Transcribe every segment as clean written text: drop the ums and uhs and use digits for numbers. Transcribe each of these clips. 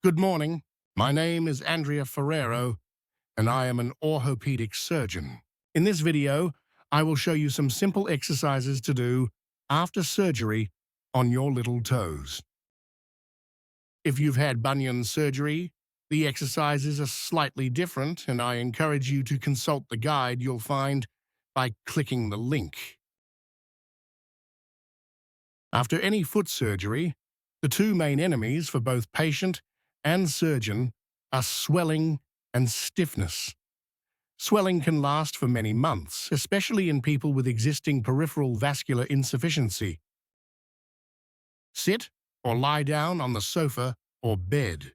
Good morning. My name is Andrea Ferrero, and I am an orthopedic surgeon. In this video, I will show you some simple exercises to do after surgery on your little toes. If you've had bunion surgery, the exercises are slightly different, and I encourage you to consult the guide you'll find by clicking the link. After any foot surgery, the two main enemies for both patient and surgeon are swelling and stiffness. Swelling can last for many months, especially in people with existing peripheral vascular insufficiency. Sit or lie down on the sofa or bed.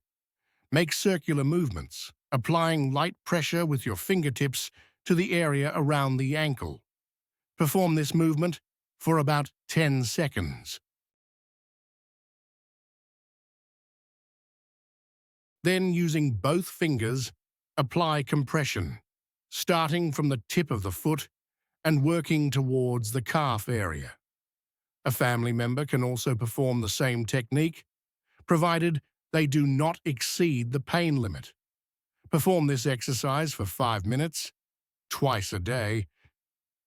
Make circular movements, applying light pressure with your fingertips to the area around the ankle. Perform this movement for about 10 seconds. Then, using both fingers, apply compression, starting from the tip of the foot and working towards the calf area. A family member can also perform the same technique, provided they do not exceed the pain limit. Perform this exercise for 5 minutes, twice a day.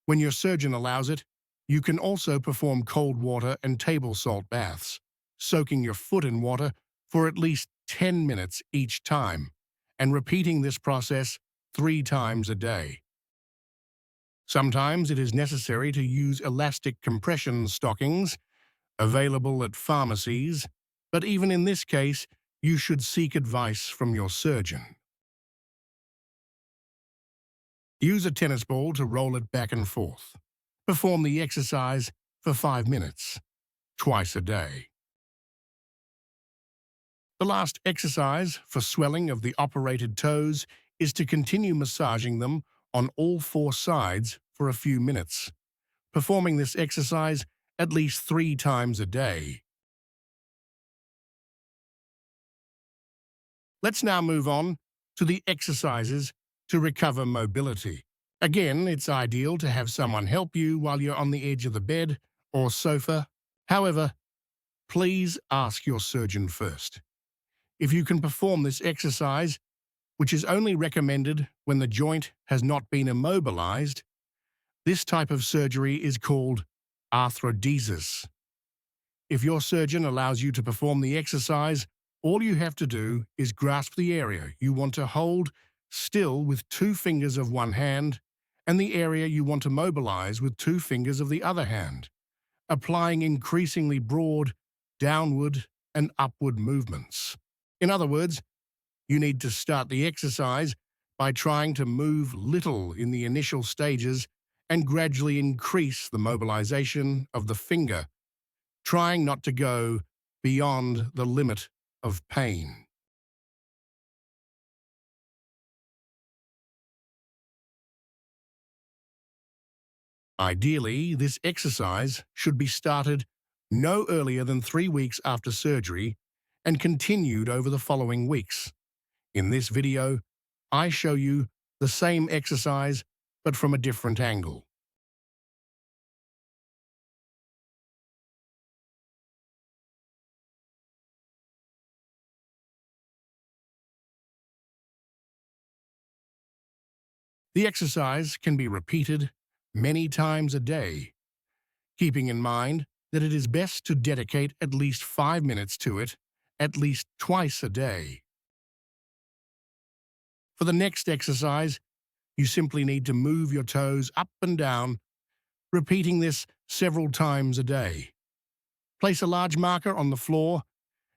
When your surgeon allows it, you can also perform cold water and table salt baths, soaking your foot in water for at least 10 minutes each time, and repeating this process 3 times a day. Sometimes it is necessary to use elastic compression stockings, available at pharmacies, but even in this case, you should seek advice from your surgeon. Use a tennis ball to roll it back and forth. Perform the exercise for 5 minutes, twice a day. The last exercise for swelling of the operated toes is to continue massaging them on all 4 sides for a few minutes, performing this exercise at least 3 times a day. Let's now move on to the exercises to recover mobility. Again, it's ideal to have someone help you while you're on the edge of the bed or sofa. However, please ask your surgeon first. If you can perform this exercise, which is only recommended when the joint has not been immobilized, this type of surgery is called arthrodesis. If your surgeon allows you to perform the exercise, all you have to do is grasp the area you want to hold still with 2 fingers of one hand and the area you want to mobilize with 2 fingers of the other hand, applying increasingly broad downward and upward movements. In other words, you need to start the exercise by trying to move little in the initial stages and gradually increase the mobilization of the finger, trying not to go beyond the limit of pain. Ideally, this exercise should be started no earlier than 3 weeks after surgery and continued over the following weeks. In this video, I show you the same exercise but from a different angle. The exercise can be repeated many times a day, keeping in mind that it is best to dedicate at least 5 minutes to it at least twice a day. For the next exercise, you simply need to move your toes up and down, repeating this several times a day. Place a large marker on the floor,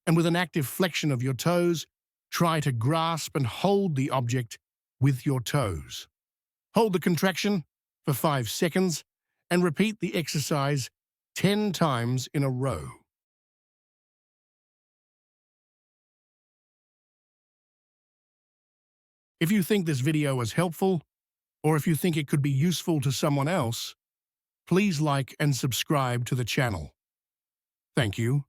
and with an active flexion of your toes, try to grasp and hold the object with your toes. Hold the contraction for 5 seconds and repeat the exercise 10 times in a row. If you think this video was helpful, or if you think it could be useful to someone else, please like and subscribe to the channel. Thank you.